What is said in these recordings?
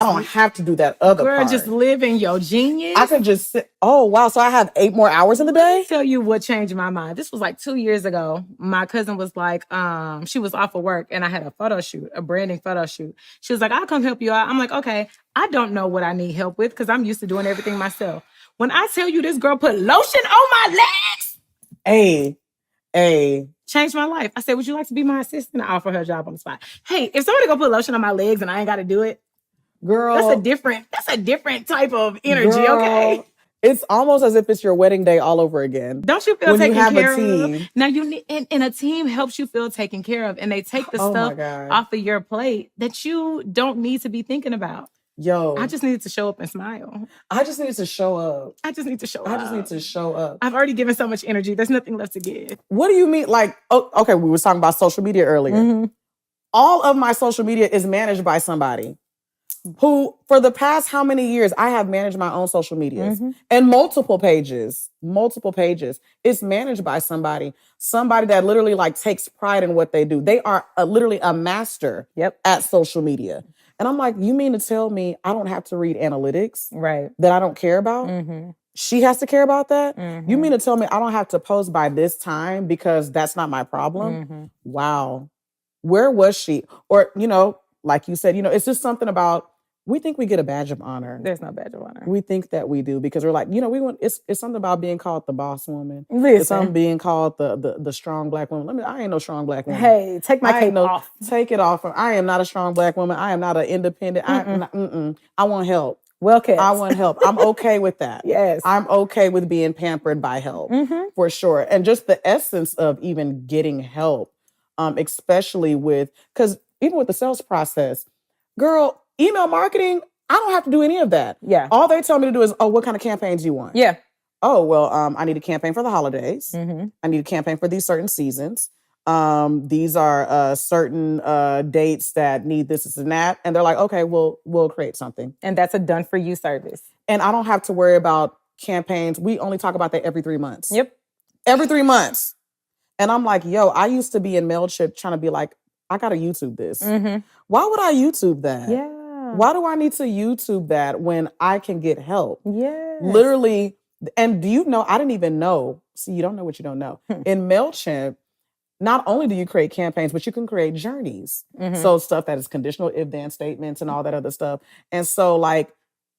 I don't have to do that other Girl, part. just live in your genius. I can just sit. Oh, wow. So I have 8 more hours in the day? Tell you what changed my mind. This was like 2 years ago. My cousin was like, she was off of work and I had a photo shoot, a branding photo shoot. She was like, I'll come help you out. I'm like, okay, I don't know what I need help with because I'm used to doing everything myself. When I tell you this girl put lotion on my legs, changed my life. I said, would you like to be my assistant? I offer her a job on the spot. Hey, if somebody gonna put lotion on my legs and I ain't got to do it, girl, that's a different type of energy, girl, okay? It's almost as if it's your wedding day all over again. Don't you feel when taken you have care a team of? Now you need, and a team helps you feel taken care of, and they take the stuff off of your plate that you don't need to be thinking about. Yo, I just needed to show up and smile. I just needed to show up. I just need to show up. I just need to show up. I've already given so much energy. There's nothing left to give. What do you mean? Like, oh, okay, we were talking about social media earlier. Mm-hmm. All of my social media is managed by somebody who, for the past how many years, I have managed my own social medias and multiple pages. It's managed by somebody that literally like takes pride in what they do. They are literally a master at social media. And I'm like, you mean to tell me I don't have to read analytics that I don't care about? Mm-hmm. She has to care about that? Mm-hmm. You mean to tell me I don't have to post by this time because that's not my problem? Mm-hmm. Wow. Where was she? Or, like you said, it's just something about, we think we get a badge of honor. There's no badge of honor. We think that we do because we're like, we want, it's something about being called the boss woman. Listen. It's something being called the strong black woman. I ain't no strong black woman. Hey, take my cape off. Take it off. I am not a strong black woman. I am not an independent. I want help. Well kept. I want help. I'm okay with that. Yes. I'm okay with being pampered by help, for sure. And just the essence of even getting help, especially because even with the sales process, girl, email marketing, I don't have to do any of that. Yeah. All they tell me to do is, what kind of campaigns do you want? Yeah. Oh, well, I need a campaign for the holidays. Mm-hmm. I need a campaign for these certain seasons. These are certain dates that need this and that. And they're like, okay, we'll create something. And that's a done for you service. And I don't have to worry about campaigns. We only talk about that every 3 months. Yep. Every 3 months. And I'm like, yo, I used to be in MailChimp trying to be like, I got to YouTube this. Mm-hmm. Why would I YouTube that? Yeah. Why do I need to YouTube that when I can get help? Yes. Literally. And do you know, I didn't even know. See, you don't know what you don't know. In MailChimp, not only do you create campaigns, but you can create journeys. Mm-hmm. So stuff that is conditional if-then statements and all that other stuff. And so like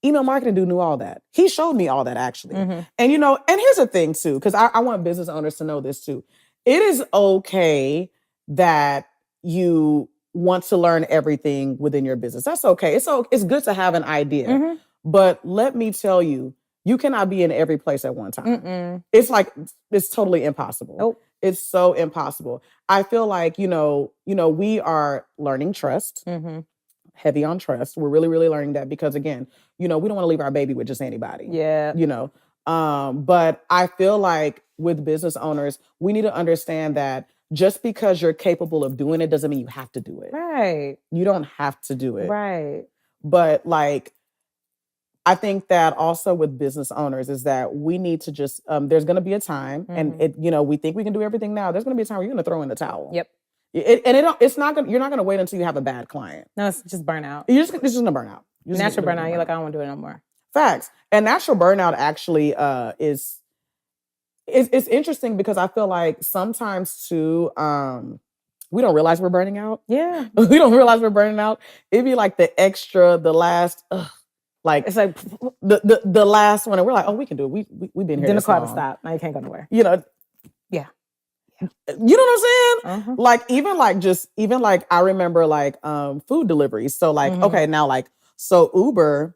email marketing dude knew all that. He showed me all that actually. Mm-hmm. And and here's the thing too, because I want business owners to know this too. It is okay that you want to learn everything within your business. That's okay. It's good to have an idea. Mm-hmm. But let me tell you, you cannot be in every place at one time. Mm-mm. It's totally impossible. Nope. It's so impossible. I feel like, we are learning trust, heavy on trust. We're really, really learning that because again, we don't want to leave our baby with just anybody. Yeah. But I feel like with business owners, we need to understand that just because you're capable of doing it doesn't mean you have to do it. Right. You don't have to do it. Right. But like, I think that also with business owners is that we need to just, there's going to be a time and we think we can do everything now. There's going to be a time where you're going to throw in the towel. Yep. You're not going to wait until you have a bad client. No, it's just burnout. It's just going to burn out. Natural burnout. You're like, I don't want to do it no more. Facts. And natural burnout actually it's interesting because I feel like sometimes too, we don't realize we're burning out. Yeah. We don't realize we're burning out. It'd be like the last, like it's like the last one, and we're like, oh, we can do it. We've been here. Then the car to stop. Now you can't go nowhere. Yeah. You know what I'm saying? Uh-huh. Like even like I remember like food deliveries. So like okay, now like so Uber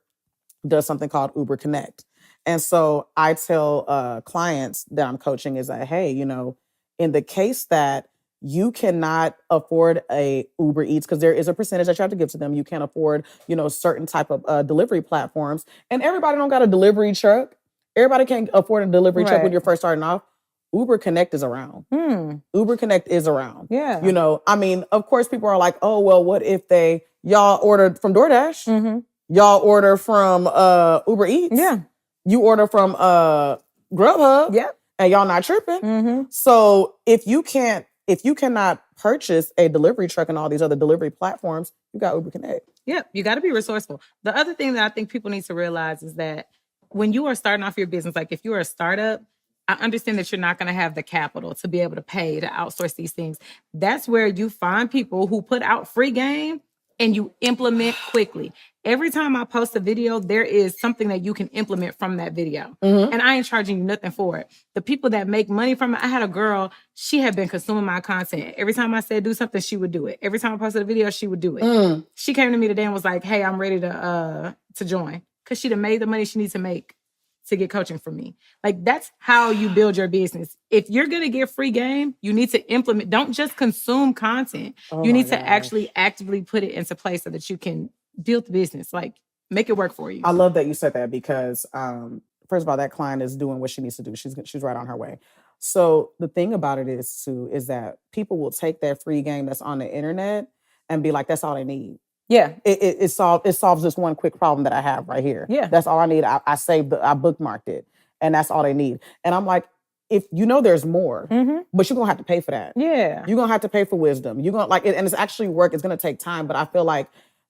does something called Uber Connect, and so I tell clients that I'm coaching is that hey, in the case that you cannot afford a Uber Eats because there is a percentage that you have to give to them. You can't afford, certain type of delivery platforms. And everybody don't got a delivery truck. Everybody can't afford a delivery truck when you're first starting off. Uber Connect is around. Uber Connect is around. Yeah. I mean, of course, people are like, oh, well, what if y'all ordered from DoorDash? Mm-hmm. Y'all order from Uber Eats? Yeah. You order from Grubhub? Yep. And y'all not tripping? Mm-hmm. So if you can't if you cannot purchase a delivery truck and all these other delivery platforms, you got Uber Connect. Yep, you got to be resourceful. The other thing that I think people need to realize is that when you are starting off your business, like if you're a startup, I understand that you're not going to have the capital to be able to pay to outsource these things. That's where you find people who put out free game and you implement quickly. Every time I post a video, there is something that you can implement from that video. And I ain't charging you nothing for it. The people that make money from it, I had a girl, she had been consuming my content. Every time I said do something, she would do it. Every time I posted a video, she would do it. She came to me today and was like, hey, I'm ready to join. Because she'd have made the money she needs to make to get coaching from me. Like, that's how you build your business. If you're going to get free game, you need to implement. Don't just consume content. You need to actually actively put it into place so that you can build the business. Like, make it work for you. I love that you said that because, first of all, that client is doing what she needs to do. She's right on her way. So the thing about it is that people will take that free game that's on the internet and be like, that's all they need. Yeah. It solves this one quick problem that I have right here. Yeah. That's all I need. I saved I bookmarked it, and that's all they need. And I'm like, if you know there's more, but you're gonna have to pay for that. Yeah. You're gonna have to pay for wisdom. You're gonna and it's actually work. It's gonna take time, but I feel like,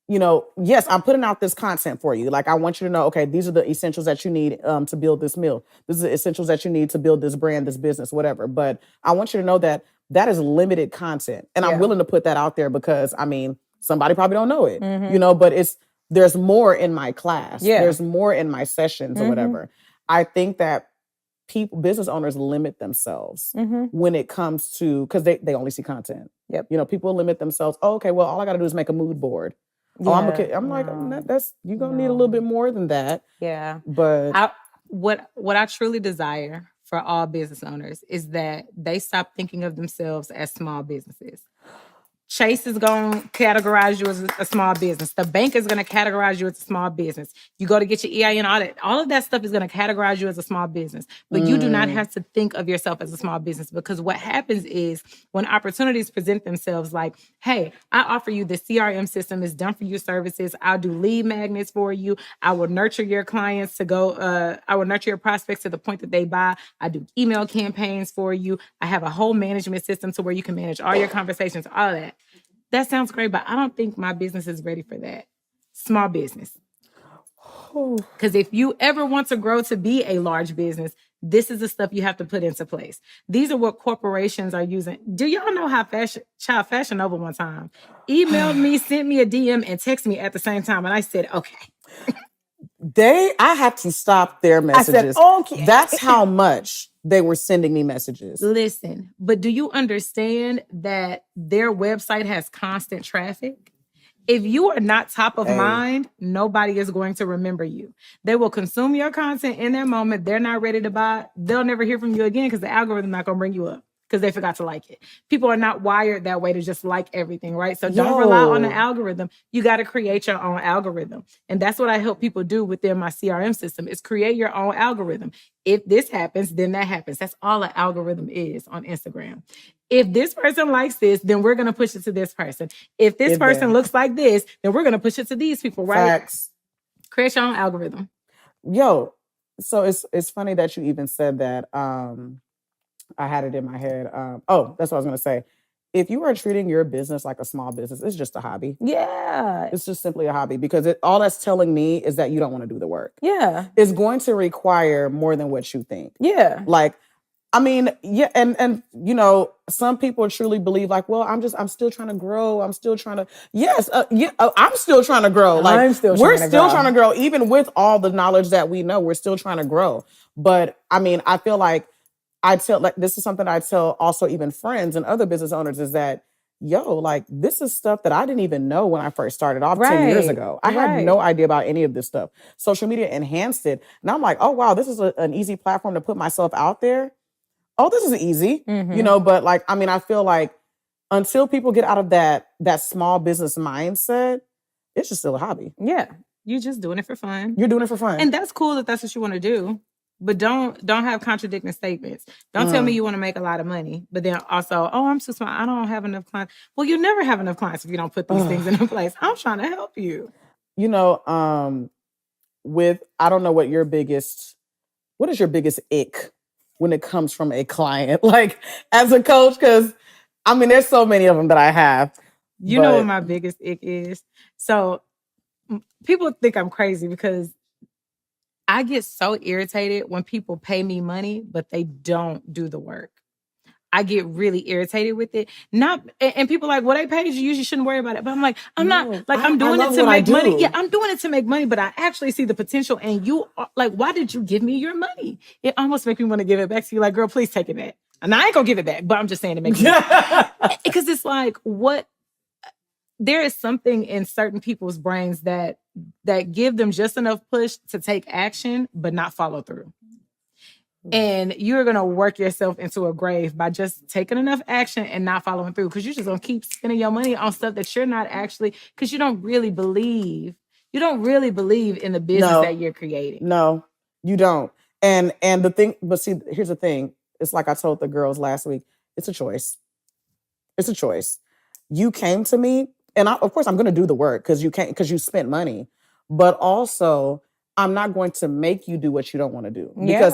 yes, I'm putting out this content for you. Like, I want you to know, okay, these are the essentials that you need to build this meal. This is the essentials that you need to build this brand, this business, whatever. But I want you to know that is limited content, and I'm willing to put that out there because somebody probably don't know it, but there's more in my class. Yeah. There's more in my sessions or whatever. I think that business owners limit themselves when it comes to, because they only see content. Yep. People limit themselves. Oh, okay, well, all I got to do is make a mood board. Yeah. Oh, I'm like, you're going to need a little bit more than that. Yeah. But what I truly desire for all business owners is that they stop thinking of themselves as small businesses. Chase is going to categorize you as a small business. The bank is going to categorize you as a small business. You go to get your EIN audit. All of that stuff is going to categorize you as a small business. But you do not have to think of yourself as a small business, because what happens is when opportunities present themselves, like, hey, I offer you the CRM system. It's done for you services. I'll do lead magnets for you. I will nurture your clients to go. I will nurture your prospects to the point that they buy. I do email campaigns for you. I have a whole management system to where you can manage all your conversations, all of that. That sounds great, but I don't think my business is ready for that. Small business. Because if you ever want to grow to be a large business, this is the stuff you have to put into place. These are what corporations are using. Do y'all know how Fashion Nova one time emailed me, sent me a DM, and texted me at the same time? And I said, okay. I had to stop their messages. I said, okay. That's how much they were sending me messages. Listen, but do you understand that their website has constant traffic? If you are not top of mind, nobody is going to remember you. They will consume your content in that moment. They're not ready to buy. They'll never hear from you again because the algorithm not going to bring you up because they forgot to like it. People are not wired that way to just like everything, right? So don't rely on the algorithm. You got to create your own algorithm. And that's what I help people do within my CRM system, is create your own algorithm. If this happens, then that happens. That's all an algorithm is on Instagram. If this person likes this, then we're going to push it to this person. If this person looks like this, then we're going to push it to these people, right? Facts. Create your own algorithm. Yo, so it's funny that you even said that. I had it in my head. That's what I was going to say. If you are treating your business like a small business, it's just a hobby. Yeah. It's just simply a hobby, because all that's telling me is that you don't want to do the work. Yeah. It's going to require more than what you think. Yeah. Like, and some people truly believe like, well, I'm still trying to grow. I'm still trying to, I'm still trying to grow. Like, we're still trying to grow. Even with all the knowledge that we know, we're still trying to grow. But I feel like this is something I tell also even friends and other business owners, is that, this is stuff that I didn't even know when I first started off 10 years ago. I had no idea about any of this stuff. Social media enhanced it. And I'm like, oh, wow, this is an easy platform to put myself out there. Oh, this is easy, but I feel like until people get out of that small business mindset, it's just still a hobby. Yeah. You're just doing it for fun. You're doing it for fun. And that's cool if that's what you want to do. But don't have contradicting statements. Don't tell me you want to make a lot of money, but then also, I'm too small, I don't have enough clients. Well, you never have enough clients if you don't put these things into place. I'm trying to help you. I don't know what is your biggest ick when it comes from a client, like as a coach, because I mean, there's so many of them that I have. You know what my biggest ick is? So people think I'm crazy because I get so irritated when people pay me money, but they don't do the work. I get really irritated with it. And people are like, well, they paid you. You shouldn't worry about it. But I'm like, I'm not like I'm doing it to make money. Yeah, I'm doing it to make money, but I actually see the potential. And you are like, why did you give me your money? It almost makes me want to give it back to you. Like, girl, please take it back. And I ain't gonna give it back, but I'm just saying to make me because it's like what there is something in certain people's brains that give them just enough push to take action, but not follow through. And you're going to work yourself into a grave by just taking enough action and not following through because you're just going to keep spending your money on stuff that you're not actually, because you don't really believe in the business that you're creating. No, you don't. And the thing, but see, here's the thing. It's like I told the girls last week, it's a choice. It's a choice. You came to me and of course I'm going to do the work because you spent money, but also I'm not going to make you do what you don't want to do because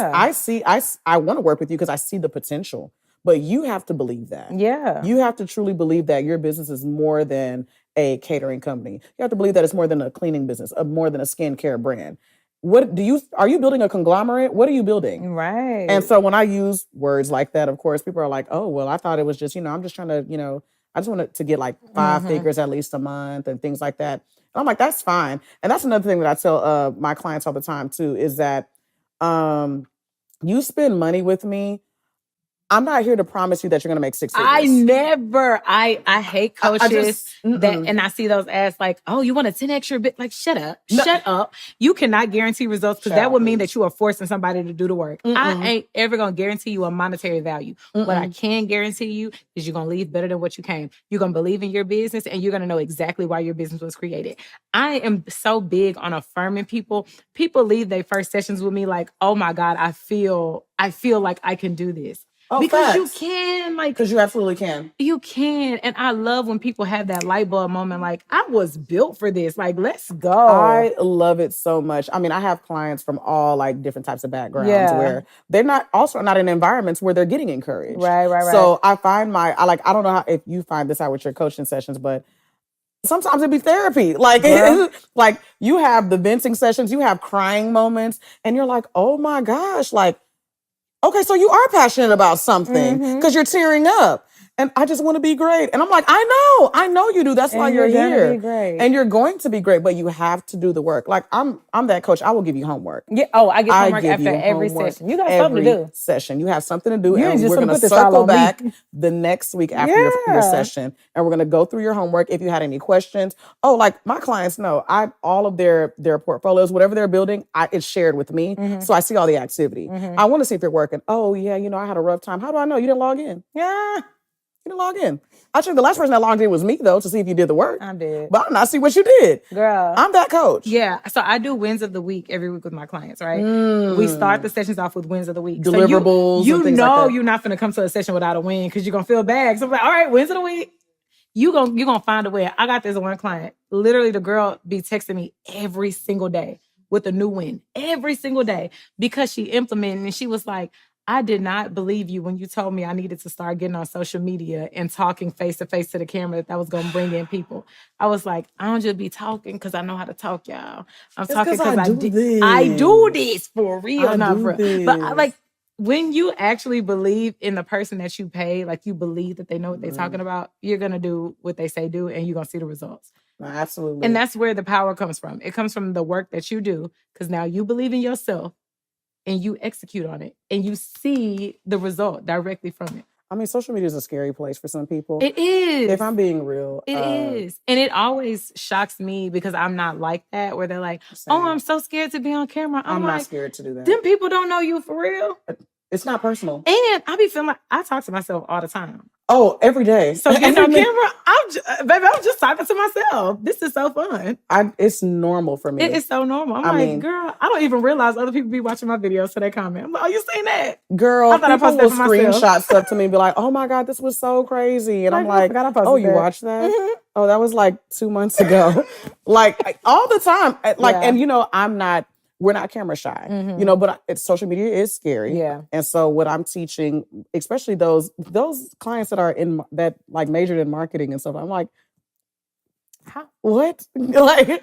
I want to work with you because I see the potential, but you have to believe that. Yeah. You have to truly believe that your business is more than a catering company. You have to believe that it's more than a cleaning business, more than a skincare brand. Are you building a conglomerate? What are you building? Right. And so when I use words like that, of course, people are like, oh, well, I thought it was just, I'm just trying to, I just wanted to get like 5 figures at least a month and things like that. And I'm like, that's fine. And that's another thing that I tell my clients all the time too, is that you spend money with me. I'm not here to promise you that you're going to make 6 figures. I hate coaches and I see those ads like, oh, you want a 10 extra bit? Like, shut up. No. Shut up. You cannot guarantee results because that would mean that you are forcing somebody to do the work. I ain't ever going to guarantee you a monetary value. What I can guarantee you is you're going to leave better than what you came. You're going to believe in your business and you're going to know exactly why your business was created. I am so big on affirming people. People leave their first sessions with me like, oh my God, I feel like I can do this. Oh, because facts. you can, like, because you absolutely can. You can, and I love when people have that light bulb moment. Like, I was built for this. Like, let's go. I love it so much. I mean, I have clients from all like different types of backgrounds where they're not in environments where they're getting encouraged. Right. So I find I don't know if you find this out with your coaching sessions, but sometimes it'd be therapy. Like, like you have the venting sessions, you have crying moments, and you're like, oh my gosh, like. Okay, so you are passionate about something because you're tearing up. And I just want to be great. And I'm like, I know you do. That's why you're here. Be great. And you're going to be great, but you have to do the work. Like I'm that coach. I will give you homework. Yeah. Oh, I get homework after every session. You got something to do. Session. You have something to do. And we're going to circle back the next week after your session. And we're going to go through your homework. If you had any questions. Oh, like my clients know all of their portfolios, whatever they're building, it's shared with me. So I see all the activity. I want to see if you're working. Oh yeah, I had a rough time. How do I know? You didn't log in. Yeah. You didn't log in. Actually, the last person that logged in was me, though, to see if you did the work. I did. But I'm not see what you did. Girl. I'm that coach. Yeah. So I do wins of the week every week with my clients, right? We start the sessions off with wins of the week. Deliverables. So you and things know like that. You're not going to come to a session without a win because you're going to feel bad. So I'm like, all right, wins of the week. You're gonna find a win. I got this one client. Literally, the girl be texting me every single day with a new win. Every single day. Because she implemented and she was like, I did not believe you when you told me I needed to start getting on social media and talking face to face to the camera that was going to bring in people. I was like, I don't just be talking because I know how to talk, y'all. I'm talking because I do this for real. But when you actually believe in the person that you pay, like you believe that they know what they're talking about, you're going to do what they say do and you're going to see the results. Absolutely. And that's where the power comes from. It comes from the work that you do because now you believe in yourself. And you execute on it, and you see the result directly from it. I mean, social media is a scary place for some people. It is. If I'm being real. It is. And it always shocks me because I'm not like that, where they're like, oh, I'm so scared to be on camera. I'm like, not scared to do that. Them people don't know you for real. It's not personal. And I be feeling like I talk to myself all the time. Oh, every day. So getting on camera, I'm just talking to myself. This is so fun. It's normal for me. It is so normal. I'm like, girl, I don't even realize other people be watching my videos so they comment. I'm like, oh, you seen that? Girl, people will screenshot stuff to me and be like, oh my God, this was so crazy. And I'm like, oh, you watched that? Oh, that was like 2 months ago. Like all the time. Like, and I'm not, we're not camera shy, Mhm. you know, but social media is scary. Yeah. And so what I'm teaching, especially those clients that are that like majored in marketing and stuff, I'm like, what? like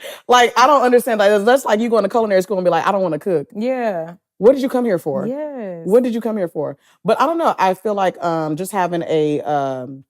I don't understand. Like that's like you going to culinary school and be like, I don't want to cook. Yeah. What did you come here for? Yes. What did you come here for? But I don't know. I feel like just having a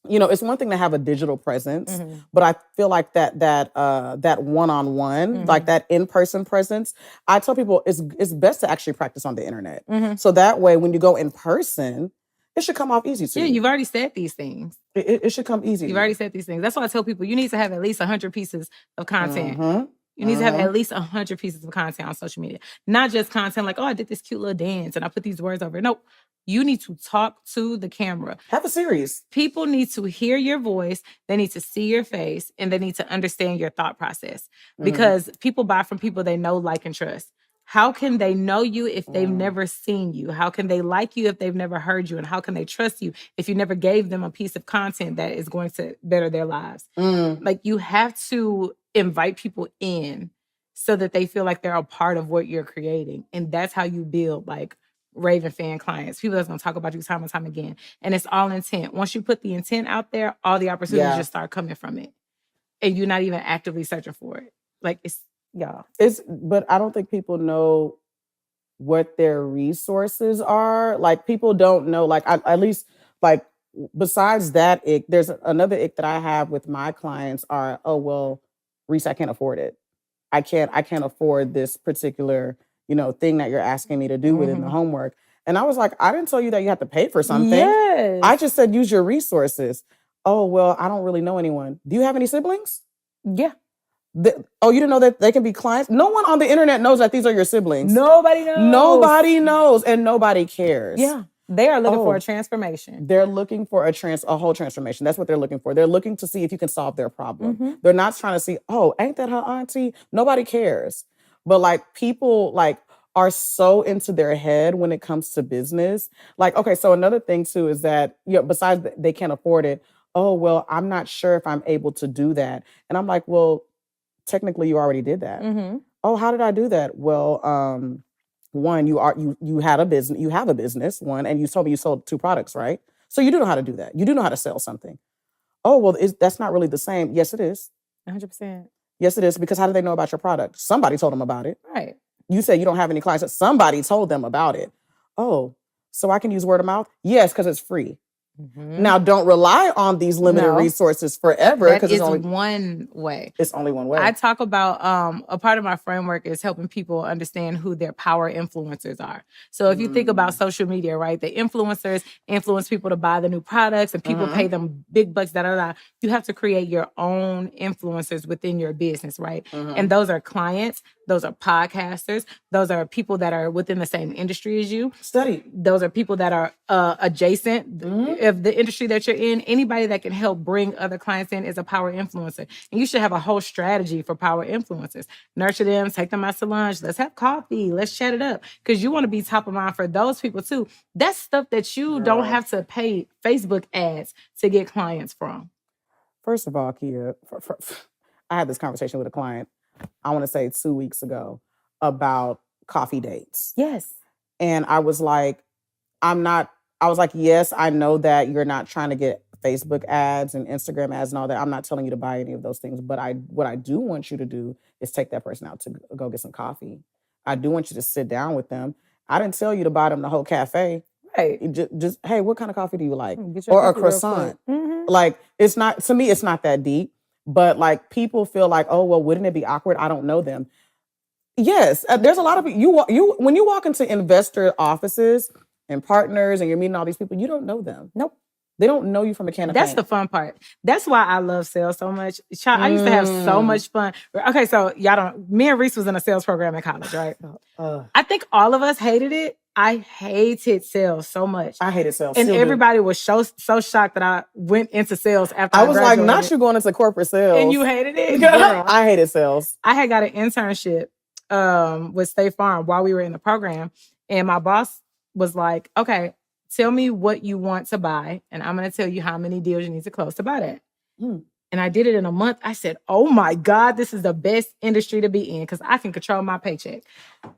you know, it's one thing to have a digital presence, but I feel like that one-on-one, like that in-person presence, I tell people it's best to actually practice on the internet. So that way, when you go in person, it should come off easy to you. Yeah, you've already said these things. It should come easy. You've already said these things. That's why I tell people you need to have at least 100 pieces of content. You need to have at least 100 pieces of content on social media. Not just content like, oh, I did this cute little dance and I put these words over it. Nope. You need to talk to the camera. Have a series. People need to hear your voice. They need to see your face. And they need to understand your thought process. Because people buy from people they know, like, and trust. How can they know you if they've never seen you? How can they like you if they've never heard you? And how can they trust you if you never gave them a piece of content that is going to better their lives? Like, you have to invite people in so that they feel like they're a part of what you're creating. And that's how you build like Raven fan clients, people that's going to talk about you time and time again. And it's all intent. Once you put the intent out there, all the opportunities just start coming from it. And you're not even actively searching for it. Like but I don't think people know what their resources are. Like people don't know, like at least like besides that ick, there's another ick that I have with my clients are, oh, well, Reese, I can't afford it. I can't afford this particular, you know, thing that you're asking me to do within the homework. And I was like, I didn't tell you that you have to pay for something. Yes. I just said, use your resources. Oh, well, I don't really know anyone. Do you have any siblings? Yeah. You didn't know that they can be clients? No one on the internet knows that these are your siblings. Nobody knows. Nobody knows, and nobody cares. Yeah. They are looking for a transformation. They're looking for a whole transformation. That's what they're looking for. They're looking to see if you can solve their problem. They're not trying to see, oh, ain't that her auntie? Nobody cares. But like people like are so into their head when it comes to business. Like, okay, so another thing too is that, you know, besides they can't afford it, oh, well, I'm not sure if I'm able to do that. And I'm like, well, technically you already did that. Oh, how did I do that? Well, one, you have a business, one, and you told me you sold 2 products, right? So you do know how to do that. You do know how to sell something. Oh, well, that's not really the same. Yes, it is. 100%. Yes, it is. Because how do they know about your product? Somebody told them about it. Right. You say you don't have any clients. Somebody told them about it. Oh, so I can use word of mouth? Yes, because it's free. Now, don't rely on these limited resources forever. That is only one way. It's only one way. I talk about a part of my framework is helping people understand who their power influencers are. So if you think about social media, right? The influencers influence people to buy the new products and people pay them big bucks, You have to create your own influencers within your business, right? And those are clients. Those are podcasters. Those are people that are within the same industry as you. Those are people that are adjacent of the industry that you're in. Anybody that can help bring other clients in is a power influencer. And you should have a whole strategy for power influencers. Nurture them, take them out to lunch. Let's have coffee. Let's chat it up. Because you want to be top of mind for those people too. That's stuff that you don't have to pay Facebook ads to get clients from. First of all, Kia, I had this conversation with a client, I want to say 2 weeks ago, about coffee dates. Yes. And I was like, yes, I know that you're not trying to get Facebook ads and Instagram ads and all that. I'm not telling you to buy any of those things. But what I do want you to do is take that person out to go get some coffee. I do want you to sit down with them. I didn't tell you to buy them the whole cafe. Right. Just hey, what kind of coffee do you like? Or a croissant. Like, it's not, to me, it's not that deep. But like people feel like, oh, well, wouldn't it be awkward? I don't know them. Yes, there's a lot of you when you walk into investor offices and partners and you're meeting all these people, you don't know them. Nope. They don't know you from a can of That's paint. the fun part. That's why I love sales so much. I used to have so much fun. Okay, so me and Reese was in a sales program in college, right? I think all of us hated it. I hated sales so much. I hated sales. And everybody was so shocked that I went into sales after I was graduated. Like, not you going into corporate sales. And you hated it? Girl, I hated sales. I had got an internship with State Farm while we were in the program. And my boss was like, okay, tell me what you want to buy. And I'm going to tell you how many deals you need to close to buy that. And I did it in a month. I said, oh my God, this is the best industry to be in because I can control my paycheck.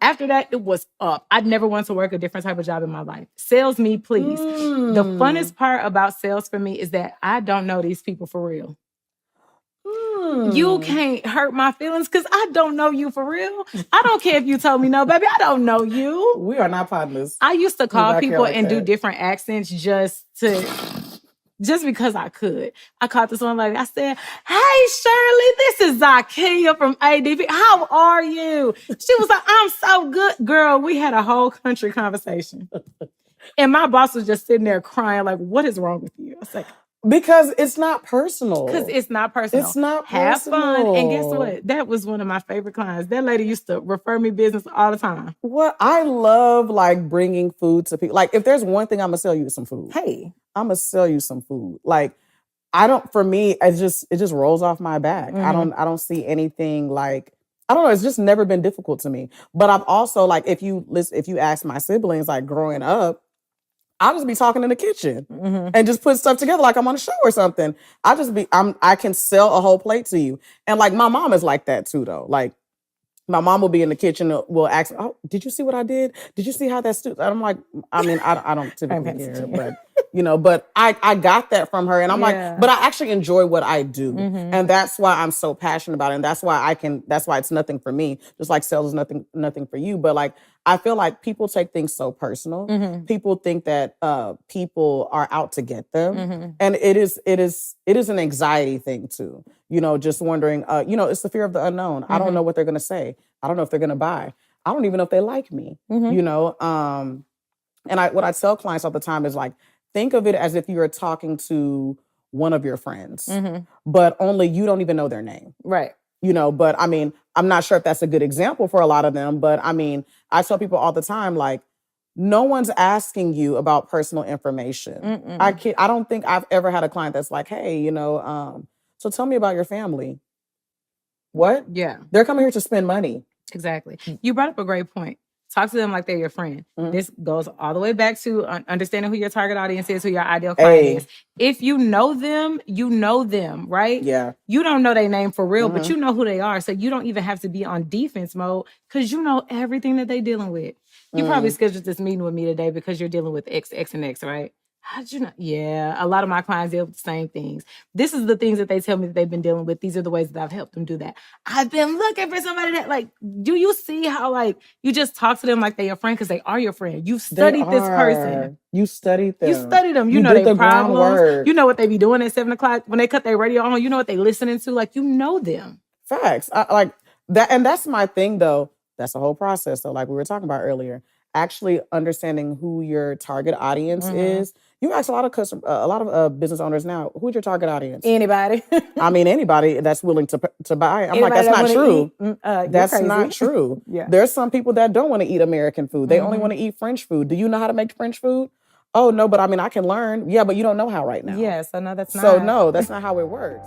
After that, it was up. I'd never wanted to work a different type of job in my life. Sales me, please. The funnest part about sales for me is that I don't know these people for real. You can't hurt my feelings because I don't know you for real. I don't care if you told me no, baby. I don't know you. We are not partners. I used to call people and do different accents just because I could. I called this one lady. I said, hey, Shirley, this is Zakia from ADP. How are you? She was like, I'm so good. Girl, we had a whole country conversation. And my boss was just sitting there crying like, what is wrong with you? I was like, because it's not personal. Because it's not personal. It's not Have personal. fun. And guess what? That was one of my favorite clients. That lady used to refer me business all the time. What I love, like, bringing food to people. Like, if there's one thing, I'm going to sell you some food. Hey. I'm going to sell you some food. Like, for me, it just rolls off my back. Mm-hmm. I don't see anything like, I don't know. It's just never been difficult to me. But I've also, like, if you ask my siblings, like, growing up, I'll just be talking in the kitchen and just put stuff together like I'm on a show or something. I can sell a whole plate to you. And like my mom is like that too, though. Like my mom will be in the kitchen, will ask, oh, did you see what I did? Did you see how that stood? I'm like, I mean, I don't typically care, but but I got that from her. And I'm like, but I actually enjoy what I do. And that's why I'm so passionate about it. And that's why it's nothing for me. Just like sales is nothing for you. But like, I feel like people take things so personal. People think that people are out to get them. And it is an anxiety thing too. Just wondering, it's the fear of the unknown. I don't know what they're going to say. I don't know if they're going to buy. I don't even know if they like me, and what I tell clients all the time is like, think of it as if you are talking to one of your friends, but only you don't even know their name. Right. But I mean, I'm not sure if that's a good example for a lot of them, but I mean, I tell people all the time, like, no one's asking you about personal information. I don't think I've ever had a client that's like, hey, so tell me about your family. What? Yeah. They're coming here to spend money. Exactly. You brought up a great point. Talk to them like they're your friend. This goes all the way back to understanding who your target audience is, who your ideal client is. If you know them, right? Yeah. You don't know their name for real, but you know who they are. So you don't even have to be on defense mode because you know everything that they're dealing with. You probably scheduled this meeting with me today because you're dealing with X, X, and X, right? How did you know? Yeah, a lot of my clients deal with the same things. This is the things that they tell me that they've been dealing with. These are the ways that I've helped them do that. I've been looking for somebody that, like, do you see how, like, you just talk to them like they're your friend because they are your friend. You've studied this person. You studied them. You studied them. You know their problems. You know what they be doing at 7 o'clock when they cut their radio on. You know what they listening to. Like, you know them. Facts. I like that. And that's my thing, though. That's the whole process, though, like we were talking about earlier. Actually understanding who your target audience is. You ask a lot of business owners now, who's your target audience? Anybody. I mean, anybody that's willing to buy. I'm like, that's not true. That's not true. Yeah. There's some people that don't want to eat American food. They only want to eat French food. Do you know how to make French food? Oh, no, but I mean, I can learn. Yeah, but you don't know how right now. Yeah, so no, that's not. So no, that's not how it works.